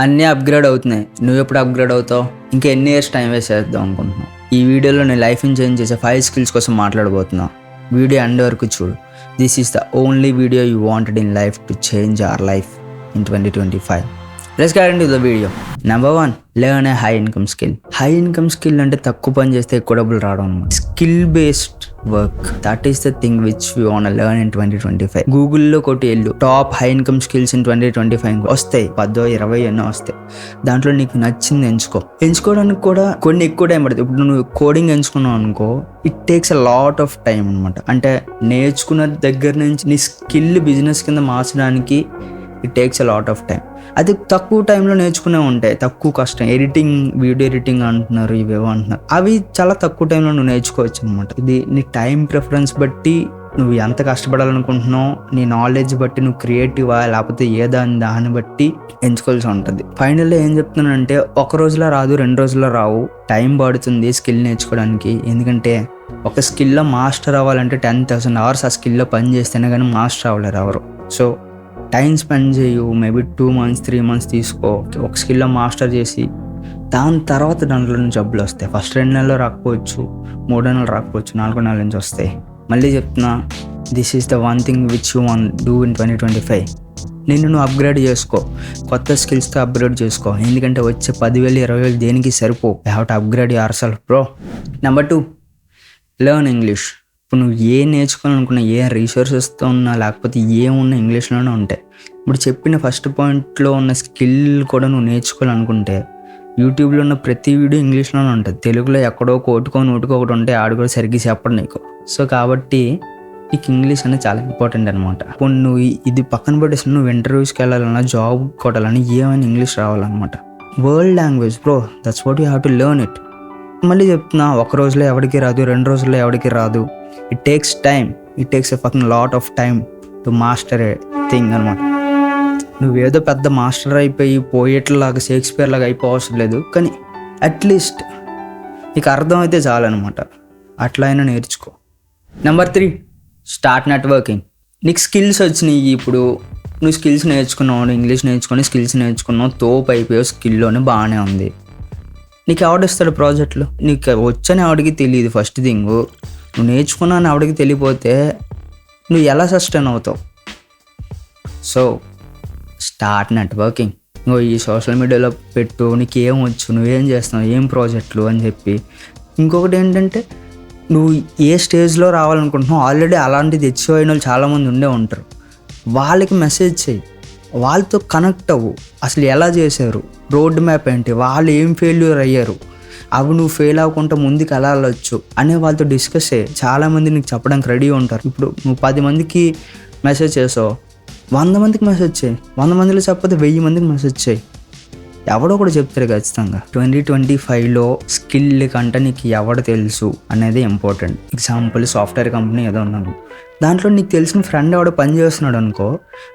అన్నీ అప్గ్రేడ్ అవుతున్నాయి. నువ్వు ఎప్పుడు అప్గ్రేడ్ అవుతావు? ఇంకా ఎన్ని ఇయర్స్ టైం వేస్ట్ చేద్దాం అనుకుంటున్నావు? ఈ వీడియోలో నేను లైఫ్ని చేంజ్ చేసే 5 స్కిల్స్ కోసం మాట్లాడబోతున్నా. వీడియో ఎండ్ వరకు చూడు. This is the only video you wanted in life to change our life in 2025. Let's get into the video. Number 1, learn a high income skill. High income skill అంటే తక్కువ పని చేస్తే ఎక్కువ డబ్బులు రావడం అన్నమాట. Skill based work, that is the thing which you want learn in 2025. గూగుల్లో కొట్టి వెళ్ళు, top high income skills in 2025 వస్తాయి. 10-20 ఎన్నో వస్తాయి. దాంట్లో నీకు నచ్చింది ఎంచుకోవడానికి కూడా కొన్ని ఎక్కువ టైం పడుతుంది. ఇప్పుడు నువ్వు కోడింగ్ ఎంచుకున్నావు అనుకో, it takes a lot of time అనమాట. అంటే నేర్చుకున్న దగ్గర నుంచి నీ స్కిల్ బిజినెస్ కింద మార్చడానికి it takes a lot of time. అది తక్కువ టైంలో నేర్చుకునే ఉంటాయి, తక్కువ కష్టం. ఎడిటింగ్, వీడియో ఎడిటింగ్ అంటున్నారు, ఇవేవో అంటున్నారు. అవి చాలా తక్కువ టైంలో నువ్వు నేర్చుకోవచ్చు అనమాట. ఇది నీ టైం ప్రిఫరెన్స్ బట్టి, నువ్వు ఎంత కష్టపడాలనుకుంటున్నావు, నీ నాలెడ్జ్ బట్టి, నువ్వు క్రియేటివా లేకపోతే దాన్ని బట్టి ఎంచుకోవాల్సి ఉంటుంది. ఫైనల్లో ఏం చెప్తున్నానంటే, ఒక రోజులో రాదు, 2 రోజుల్లో రావు, టైం పడుతుంది స్కిల్ నేర్చుకోవడానికి. ఎందుకంటే ఒక స్కిల్లో మాస్టర్ అవ్వాలంటే 10,000 hours ఆ స్కిల్లో పని చేస్తేనే కానీ మాస్టర్ అవ్వలేరు ఎవరు. సో టైం స్పెండ్ చేయు, మేబీ 2 months 3 months తీసుకో, ఒక స్కిల్లో మాస్టర్ చేసి దాని తర్వాత దాంట్లో నుంచి జబ్బులు వస్తాయి. ఫస్ట్ 2 నెలలు రాకపోవచ్చు, 3 నెలలు రాకపోవచ్చు, 4 నెలల నుంచి వస్తాయి. మళ్ళీ చెప్తున్నా, this is the one thing which you want do in 2025. నువ్వు అప్గ్రేడ్ చేసుకో, కొత్త స్కిల్స్తో అప్గ్రేడ్ చేసుకో. ఎందుకంటే వచ్చే 10,000 20,000 దేనికి సరిపో. You have to upgrade your self bro. Number 2, learn English. ఇప్పుడు నువ్వు ఏం నేర్చుకోవాలనుకున్నా, ఏ రీసోర్సెస్తో ఉన్నా లేకపోతే ఏమున్నా ఇంగ్లీష్లోనే ఉంటాయి. ఇప్పుడు చెప్పిన ఫస్ట్ పాయింట్లో ఉన్న స్కిల్ కూడా నువ్వు నేర్చుకోవాలనుకుంటే యూట్యూబ్లో ఉన్న ప్రతి వీడియో ఇంగ్లీష్లోనే ఉంటుంది. తెలుగులో ఎక్కడో కోటుకో నోటుకో ఒకటి ఉంటే ఆడు కూడా సరిగ్గా చెప్పడు నీకు. సో కాబట్టి నీకు ఇంగ్లీష్ అనేది చాలా ఇంపార్టెంట్ అనమాట. ఇప్పుడు నువ్వు ఇది పక్కన పెట్టేసి నువ్వు ఇంటర్వ్యూస్కి వెళ్ళాలన్నా, జాబ్ కొట్టాలన్నా ఏమైనా ఇంగ్లీష్ రావాలన్నమాట. World language bro, that's what you have to learn it. మళ్ళీ చెప్తున్నా, ఒక రోజులో ఎవరికి రాదు, 2 రోజుల్లో ఎవరికి రాదు. It takes time, it takes a fucking lot of time to master a thing అనమాట. నువ్వేదో పెద్ద మాస్టర్ అయిపోయి పోయేట్లాగా, షేక్స్పియర్ లాగా అయిపోవసరం లేదు, కానీ అట్లీస్ట్ నీకు అర్థమైతే చాలన్నమాట. అట్లా అయినా నేర్చుకో. Number 3, start networking. నీకు స్కిల్స్ వచ్చినాయి, ఇప్పుడు నువ్వు స్కిల్స్ నేర్చుకున్నావు, ఇంగ్లీష్ నేర్చుకొని స్కిల్స్ నేర్చుకున్నావు, తోపు అయిపోయావు, స్కిల్లోనే బాగానే ఉంది. నీకు ఎవడిస్తాడు ప్రాజెక్టులు? నీకు వచ్చని ఆవిడకి తెలియదు. ఫస్ట్ థింగ్, నువ్వు నేర్చుకున్నాను ఆవిడకి తెలియపోతే నువ్వు ఎలా సస్టైన్ అవుతావు? So start networking. నువ్వు ఈ సోషల్ మీడియాలో పెట్టు, నీకు ఏం వచ్చు, నువ్వేం చేస్తున్నావు, ఏం ప్రాజెక్టులు అని చెప్పి. ఇంకొకటి ఏంటంటే, నువ్వు ఏ స్టేజ్లో రావాలనుకుంటున్నావు, ఆల్రెడీ అలాంటిది అచీవ్ అయిన వాళ్ళు చాలామంది ఉండే ఉంటారు. వాళ్ళకి మెసేజ్ చేయి, వాళ్ళతో కనెక్ట్ అవ్వు. అసలు ఎలా చేశారు, రోడ్ మ్యాప్ ఏంటి, వాళ్ళు ఏం ఫెయిల్యూర్ అయ్యారు, అవి నువ్వు ఫెయిల్ అవ్వకుండా ముందుకు ఎలా వెళ్ళొచ్చు అనే వాళ్ళతో డిస్కస్ చేయి. చాలామంది నీకు చెప్పడానికి రెడీ ఉంటారు. ఇప్పుడు నువ్వు 10 మందికి మెసేజ్ చేసావు, 100 మందికి మెసేజ్ చేయి. 100 మందిలో చెప్పకపోతే 1000 మందికి మెసేజ్ చేయి. ఎవడో కూడా చెప్తారు ఖచ్చితంగా. 2025లో స్కిల్ కంటే నీకు ఎవడు తెలుసు అనేది ఇంపార్టెంట్. ఎగ్జాంపుల్, సాఫ్ట్వేర్ కంపెనీ ఏదో ఉన్నాను, దాంట్లో నీకు తెలిసిన ఫ్రెండ్ ఎవడో పని చేస్తున్నాడు అనుకో,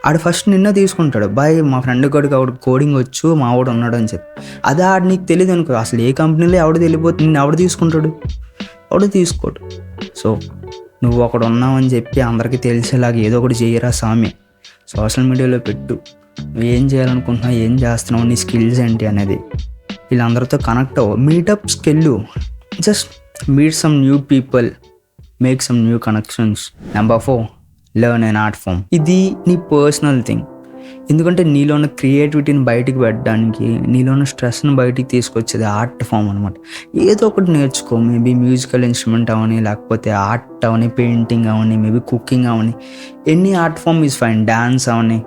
ఆడు ఫస్ట్ నిన్న తీసుకుంటాడు, బాయ్ మా ఫ్రెండ్ గడికి ఆవిడ కోడింగ్ వచ్చు, మా వాడు ఉన్నాడు అని చెప్పి. అదే ఆడు నీకు తెలియదు అనుకో, అసలు ఏ కంపెనీలో ఎవడు తెలియపోతే నిన్ను ఎవడు తీసుకుంటాడు? ఎవడు తీసుకోడు. సో నువ్వు ఒకడు ఉన్నావని చెప్పి అందరికీ తెలిసేలాగా ఏదో ఒకటి చేయరా సామి. సోషల్ మీడియాలో పెట్టు, నువ్వు ఏం చేయాలనుకుంటున్నావు, ఏం చేస్తున్నావు, నీ స్కిల్స్ ఏంటి అనేది. వీళ్ళందరితో కనెక్ట్ అవ్వు, మీటప్స్కి వెళ్ళు, just meet some new people, make some new connections. Number 4, learn an art form. ఇది నీ పర్సనల్ థింగ్. ఎందుకంటే నీలో ఉన్న క్రియేటివిటీని బయటికి పెట్టడానికి, నీలో ఉన్న స్ట్రెస్ని బయటికి తీసుకొచ్చేది ఆర్ట్ ఫామ్ అనమాట. ఏదో ఒకటి నేర్చుకో. మేబీ మ్యూజికల్ ఇన్స్ట్రుమెంట్ అవని, లేకపోతే ఆర్ట్ అవని, పెయింటింగ్ అవని, మేబీ కుకింగ్ అవని, any art form is fine. Dance అవని,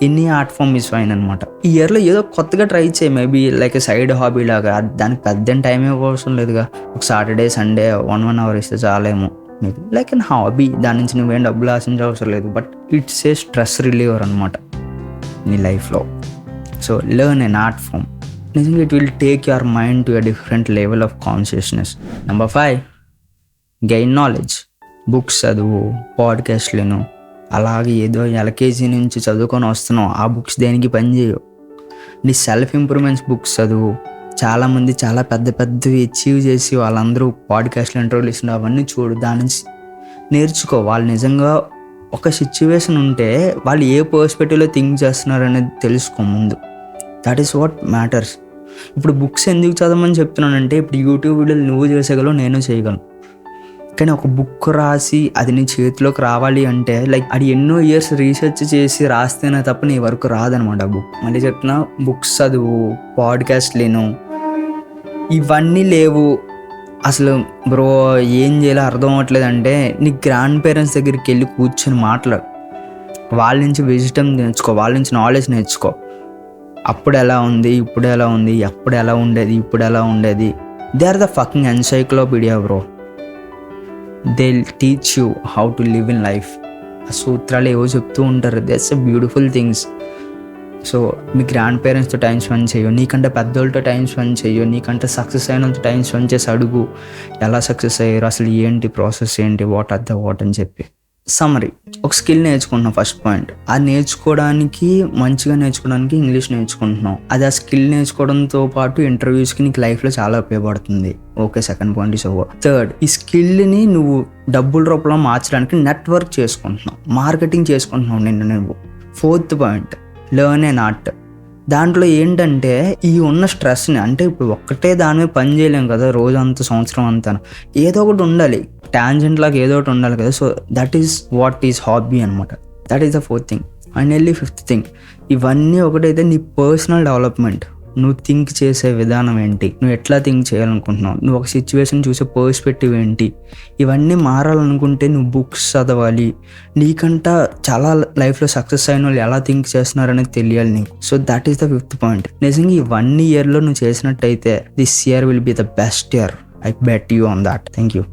any art form is fine అనమాట. ఈ ఇయర్లో ఏదో కొత్తగా ట్రై చేయి, మేబీ లైక్ సైడ్ హాబీ లాగా. దానికి పెద్ద టైం అవసరం లేదుగా, ఒక సాటర్డే సండే 1 hour ఇస్తే చాలేమో. మేబీ లైక్ ఎన్ హాబీ, దాని నుంచి నువ్వేం డబ్బులు ఆశించే అవసరం లేదు, but it's a stress reliever అనమాట నీ లైఫ్లో. So learn an art form. నిజంగా it will take your mind to a different level of consciousness. Number 5, gain knowledge. Books చదువు, పాడ్కాస్ట్లను, అలాగే ఏదో ఎల్కేజీ నుంచి చదువుకొని వస్తున్నావు, ఆ బుక్స్ దేనికి పని చేయవు. నీ సెల్ఫ్ ఇంప్రూవ్మెంట్స్ బుక్స్ చదువు. చాలామంది చాలా పెద్దవి అచీవ్ చేసి వాళ్ళందరూ పాడ్కాస్ట్లో ఇంటర్వ్యూలు ఇస్తున్నారు, అవన్నీ చూడు, దాని నుంచి నేర్చుకో. వాళ్ళు నిజంగా ఒక సిచ్యువేషన్ ఉంటే వాళ్ళు ఏ పర్స్పెక్టివ్లో థింక్ చేస్తున్నారు అనేది తెలుసుకో ముందు. That is what matters. ఇప్పుడు బుక్స్ ఎందుకు చదవమని చెప్తున్నానంటే, ఇప్పుడు యూట్యూబ్ వీడియోలు నువ్వు చేసేయగలవు, నేను చేయగలను. కానీ ఒక బుక్ రాసి అది నీ చేతిలోకి రావాలి అంటే లైక్ అది ఎన్నో ఇయర్స్ రీసెర్చ్ చేసి రాస్తేనే తప్ప నీ వరకు రాదనమాట బుక్. మళ్ళీ చెప్తున్నా, బుక్స్ చదువు, పాడ్కాస్ట్ లేను, ఇవన్నీ లేవు. అసలు బ్రో ఏం చేయాలో అర్థం అవ్వట్లేదంటే నీ గ్రాండ్ పేరెంట్స్ దగ్గరికి వెళ్ళి కూర్చొని మాట్లాడు. వాళ్ళ నుంచి విజిటమ్ నేర్చుకో, వాళ్ళ నుంచి నాలెడ్జ్ నేర్చుకో. అప్పుడు ఎలా ఉంది, ఇప్పుడు ఎలా ఉంది, అప్పుడు ఎలా ఉండేది, ఇప్పుడు ఎలా ఉండేది. They are the fucking encyclopedia bro. They teach you how to live in life. ఆ సూత్రాలు ఏవో చెప్తూ ఉంటారు. That's a beautiful things. So మీ గ్రాండ్ పేరెంట్స్తో టైం స్పెండ్ చేయు, నీకంటే పెద్దోళ్ళతో టైం స్పెండ్ చేయు, నీకంటే సక్సెస్ అయినంత టైం స్పెండ్ చేసి అడుగు ఎలా సక్సెస్ అయ్యారు, అసలు ఏంటి ప్రాసెస్ ఏంటి, వాట్ ఆర్ ద వాట్ అని చెప్పి. సమ్మరీ, ఒక స్కిల్ నేర్చుకుంటున్నాం. ఫస్ట్ పాయింట్, అది నేర్చుకోవడానికి మంచిగా నేర్చుకోవడానికి ఇంగ్లీష్ నేర్చుకుంటున్నాం. అది ఆ స్కిల్ నేర్చుకోవడంతో పాటు ఇంటర్వ్యూస్కి నీకు లైఫ్లో చాలా ఉపయోగపడుతుంది. Okay, second point is over. Third, ఈ స్కిల్ని నువ్వు డబ్బుల రూపంలో మార్చడానికి నెట్వర్క్ చేసుకుంటున్నావు, మార్కెటింగ్ చేసుకుంటున్నావు నిన్ను నువ్వు. Fourth point, learn an art. దాంట్లో ఏంటంటే ఈ ఉన్న స్ట్రెస్ని, అంటే ఇప్పుడు ఒక్కటే దాని మీద పని చేయలేం కదా రోజంతా, సంవత్సరం అంతా. ఏదో ఒకటి ఉండాలి, టాంజెంట్ లాగా ఏదో ఒకటి ఉండాలి కదా. So that is what is hobby అనమాట. That is the fourth thing. Finally fifth thing, ఇవన్నీ ఒకటైతే నీ పర్సనల్ డెవలప్మెంట్. నువ్వు థింక్ చేసే విధానం ఏంటి, నువ్వు ఎట్లా థింక్ చేయాలనుకుంటున్నావు, నువ్వు ఒక సిచ్యువేషన్ చూసే పర్స్పెక్టివ్ ఏంటి, ఇవన్నీ మారాలనుకుంటే నువ్వు బుక్స్ చదవాలి. నీకంట చాలా లైఫ్లో సక్సెస్ అయిన వాళ్ళు ఎలా థింక్ చేస్తున్నారనేది తెలియాలి నీకు. So that is the fifth point. నిజంగా ఈ 1 yearలో నువ్వు చేసినట్టయితే this year will be the best year. I bet you on that. Thank you.